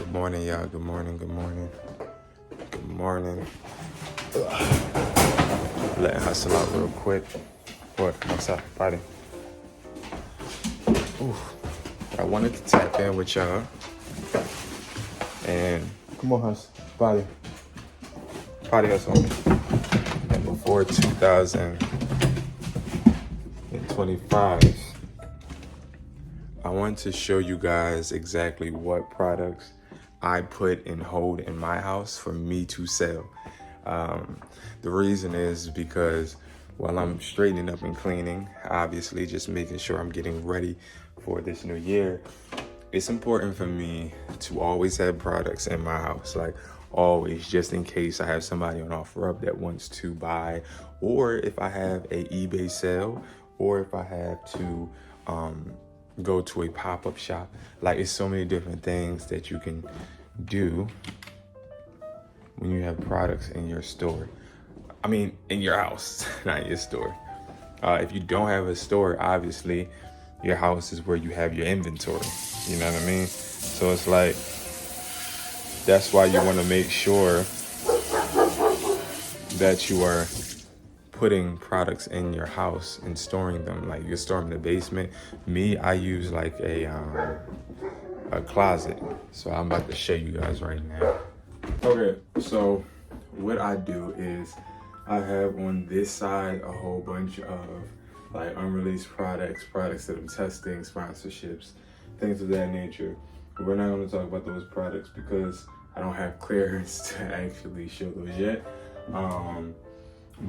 Good morning, y'all. Good morning. Good morning. Good morning. Letting hustle out real quick. What? What's up, buddy? Ooh. I wanted to tap in with y'all. And come on, hustle. Body hustle. And before 2025, I want to show you guys exactly what products I put and hold in my house for me to sell. The reason is because while I'm straightening up and cleaning, obviously just making sure I'm getting ready for this new year, it's important for me to always have products in my house, like always, just in case I have somebody on OfferUp that wants to buy, or if I have a eBay sale, or if I have to go to a pop-up shop. Like, it's so many different things that you can do when you have products in your store. I mean, in your house, not your store. If you don't have a store, obviously, your house is where you have your inventory. You know what I mean? So it's like, that's why you want to make sure that you are putting products in your house and storing them. Like, you store them in the basement. Me, I use like a closet. So I'm about to show you guys right now. Okay, so what I do is I have on this side a whole bunch of like unreleased products that I'm testing, sponsorships, things of that nature. We're not going to talk about those products because I don't have clearance to actually show those yet.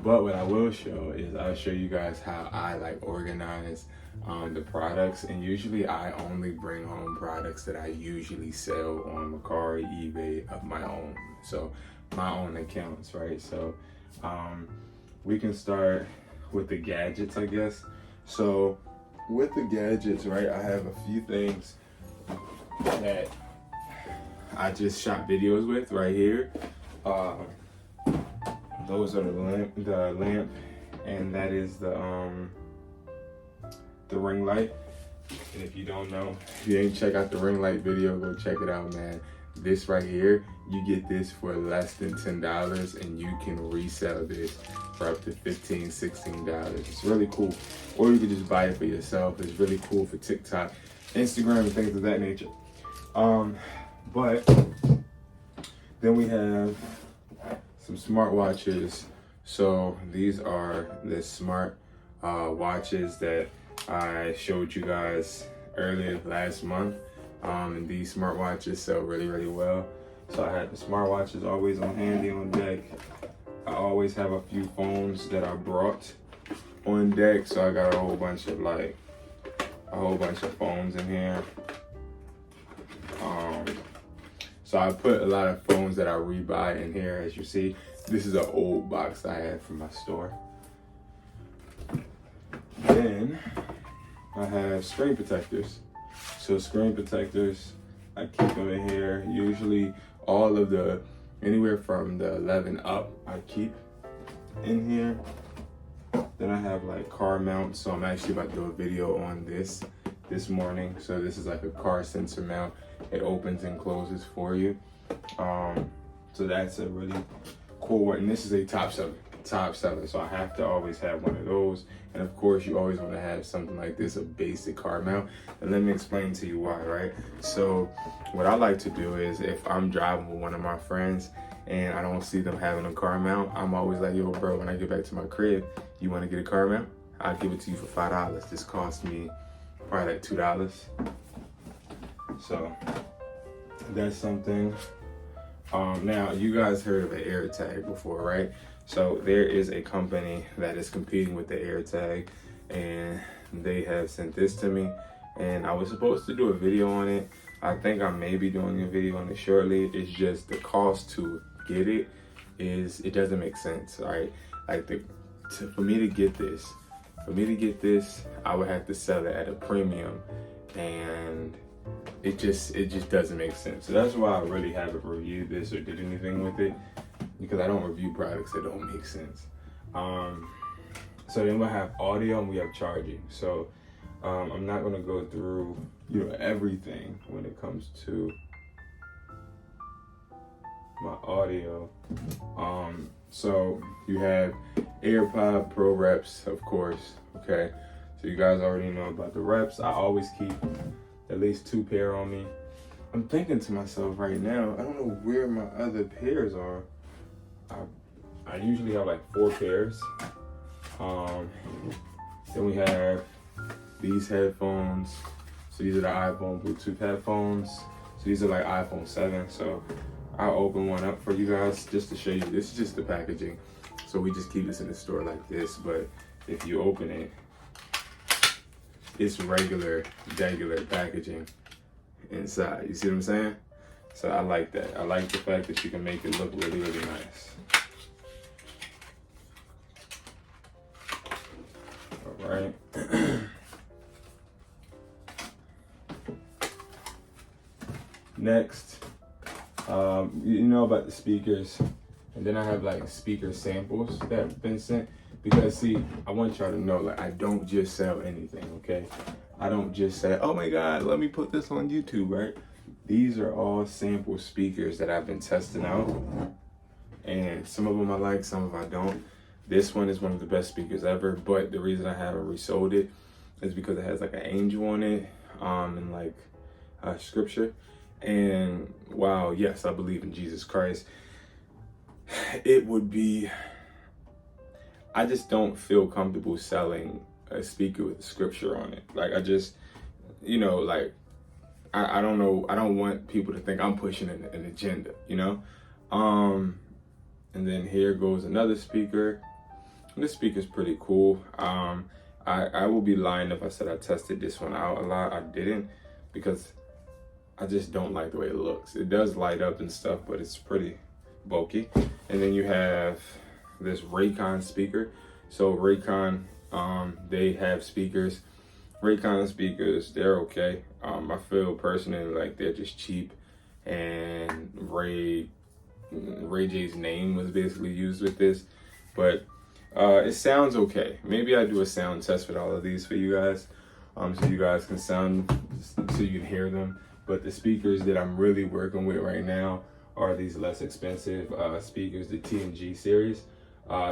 But what I will show is I'll show you guys how I like organize the products, and usually I only bring home products that I usually sell on Mercari, eBay of my own. So my own accounts, right? So we can start with the gadgets, I guess. So with the gadgets, right, I have a few things that I just shot videos with right here. Those are the lamp, and that is the ring light. And if you don't know, if you ain't check out the ring light video, go check it out, man. This right here, you get this for less than $10, and you can resell this for up to $15, $16. It's really cool. Or you can just buy it for yourself. It's really cool for TikTok, Instagram, and things of that nature. But then we have some smartwatches. So these are the smart watches that I showed you guys earlier last month. And these smartwatches sell really, really well. So I had the smartwatches always on handy on deck. I always have a few phones that I brought on deck. So I got a whole bunch of phones in here. So I put a lot of phones that I rebuy in here. As you see, this is an old box I had from my store. Then I have screen protectors. So screen protectors, I keep them in here. Usually all of anywhere from the 11 up, I keep in here. Then I have like car mounts. So I'm actually about to do a video on this morning. So this is like a car sensor mount. It opens and closes for you. So that's a really cool one. And this is a top seller. So I have to always have one of those. And of course, you always want to have something like this, a basic car mount. And let me explain to you why, right? So what I like to do is if I'm driving with one of my friends and I don't see them having a car mount, I'm always like, yo, bro, when I get back to my crib, you want to get a car mount? I'll give it to you for $5. This cost me probably like $2. So that's something. Now, you guys heard of an AirTag before, right? So there is a company that is competing with the AirTag, and they have sent this to me, and I was supposed to do a video on it. I think I may be doing a video on it shortly. It's just the cost to get it doesn't make sense, right? Like for me to get this, I would have to sell it at a premium, and it just doesn't make sense. So that's why I really haven't reviewed this or did anything with it, because I don't review products that don't make sense. So then we have audio and we have charging. So I'm not gonna go through everything when it comes to audio. So you have AirPod Pro reps, of course. Okay, so you guys already know about the reps. I always keep at least 2 pair on me. I'm thinking to myself right now, I don't know where my other pairs are. I usually have like 4 pairs. Then we have these headphones. So these are the iPhone Bluetooth headphones. So these are like iPhone 7. So I'll open one up for you guys just to show you. This is just the packaging. So we just keep this in the store like this. But if you open it, it's regular packaging inside. You see what I'm saying? So I like that. I like the fact that you can make it look really, really nice. All right. Next, you know about the speakers, and then I have like speaker samples that have been sent, because see, I want y'all to know, like, I don't just sell anything, okay? I don't just say, oh my God, let me put this on YouTube, right? These are all sample speakers that I've been testing out, and some of them I like, some of them I don't. This one is one of the best speakers ever, but the reason I haven't resold it is because it has like an angel on it, and like scripture. And wow, yes, I believe in Jesus Christ. It would be, I just don't feel comfortable selling a speaker with scripture on it. Like, I just, you know, like, I don't know, I don't want people to think I'm pushing an agenda, you know? And then here goes another speaker. This speaker's pretty cool. I will be lying if I said I tested this one out a lot. I didn't, because I just don't like the way it looks. It does light up and stuff, but it's pretty bulky. And then you have this Raycon speaker. So Raycon, they have speakers. Raycon speakers, they're okay. I feel personally like they're just cheap, and Ray J's name was basically used with this, but it sounds okay. Maybe I do a sound test with all of these for you guys, so you guys can so you can hear them. But the speakers that I'm really working with right now are these less expensive speakers, the T&G series.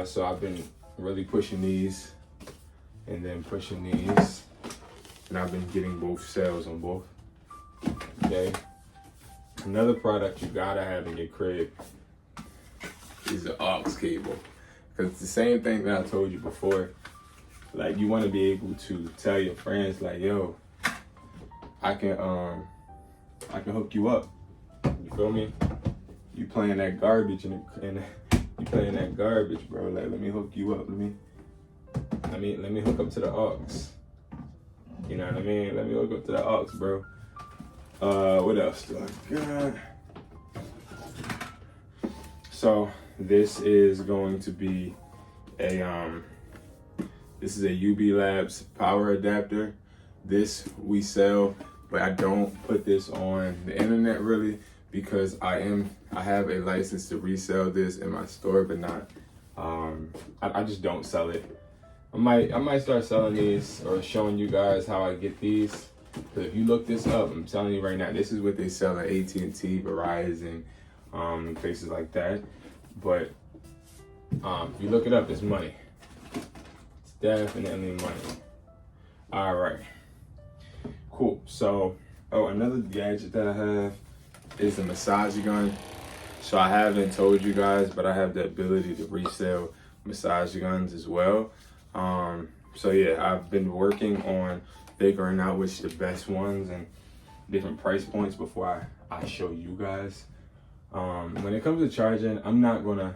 So I've been really pushing these and then pushing these, and I've been getting both sales on both. Okay. Another product you gotta have in your crib is the aux cable, because it's the same thing that I told you before. Like, you want to be able to tell your friends, like, yo, I can hook you up. You feel me? You playing that garbage and you playing that garbage, bro. Like, let me hook you up. Let me hook up to the aux. You know what I mean? Let me hook up to the aux, bro. What else do I got? So this is going to be this is a UB Labs power adapter. This we sell, but I don't put this on the internet really, because I have a license to resell this in my store, but not I just don't sell it. I might start selling these or showing you guys how I get these. But if you look this up, I'm telling you right now, this is what they sell at AT&T, Verizon, places like that. But if you look it up, it's money. It's definitely money. All right, cool. So, another gadget that I have is a massage gun. So I haven't told you guys, but I have the ability to resell massage guns as well. So yeah, I've been working on figuring out which the best ones and different price points before I show you guys. When it comes to charging, I'm not gonna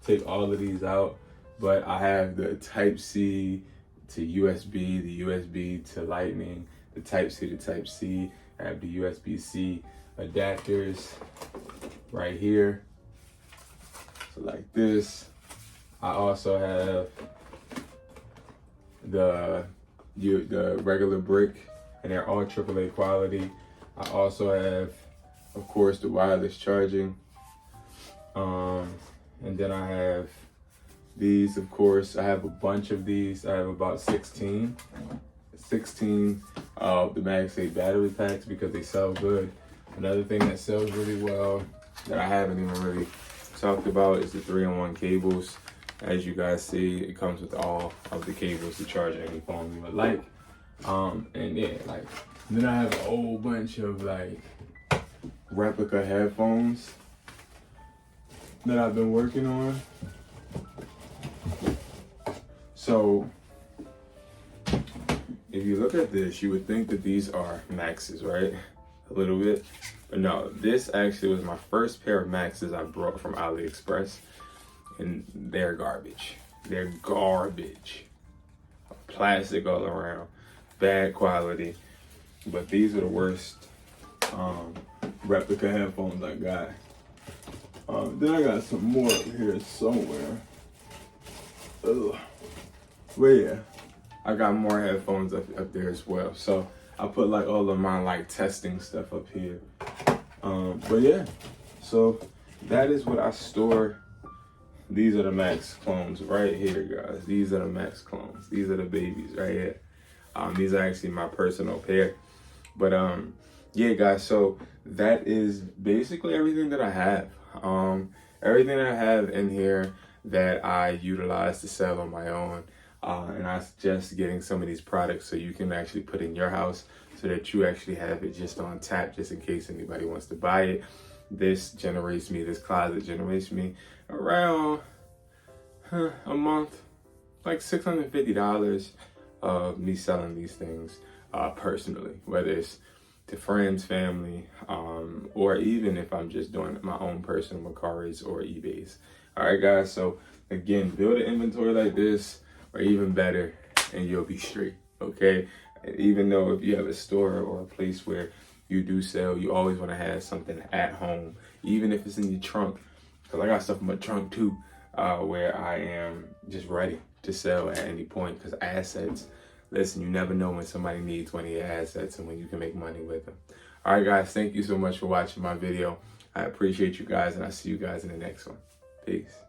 take all of these out, but I have the Type-C to USB, the USB to Lightning, the Type-C to Type-C. I have the USB-C adapters right here. So like this. I also have the regular brick, and they're all AAA quality. I also have, of course, the wireless charging. And then I have these, of course. I have a bunch of these. I have about 16 of the MagSafe battery packs because they sell good. Another thing that sells really well that I haven't even really talked about is the 3-in-1 cables. As you guys see, it comes with all of the cables to charge any phone you would like. And yeah, like, then I have a whole bunch of like replica headphones that I've been working on. So if you look at this, you would think that these are Maxes, right? A little bit. But no, this actually was my first pair of Maxes I brought from AliExpress. And they're garbage. They're garbage. Plastic all around. Bad quality. But these are the worst replica headphones I got. Then I got some more up here somewhere. Ugh. But yeah, I got more headphones up there as well. So I put like all of my like testing stuff up here. But yeah, so that is what I store. These are the Max clones right here, guys. These are the Max clones. These are the babies right here. These are actually my personal pair. But yeah, guys, so that is basically everything that I have. Everything I have in here that I utilize to sell on my own. And I suggest getting some of these products so you can actually put in your house so that you actually have it just on tap, just in case anybody wants to buy it. This closet generates me around a month, like $650 of me selling these things personally, whether it's to friends, family, or even if I'm just doing my own personal Mercaris or eBays. All right, guys, so again, build an inventory like this, or even better, and you'll be straight, okay? Even though if you have a store or a place where you do sell, you always want to have something at home, even if it's in your trunk, because I got stuff in my trunk too, where I am just ready to sell at any point. Because assets, listen, you never know when somebody needs one of your assets and when you can make money with them. All right, guys, thank you so much for watching my video. I appreciate you guys, and I'll see you guys in the next one. Peace.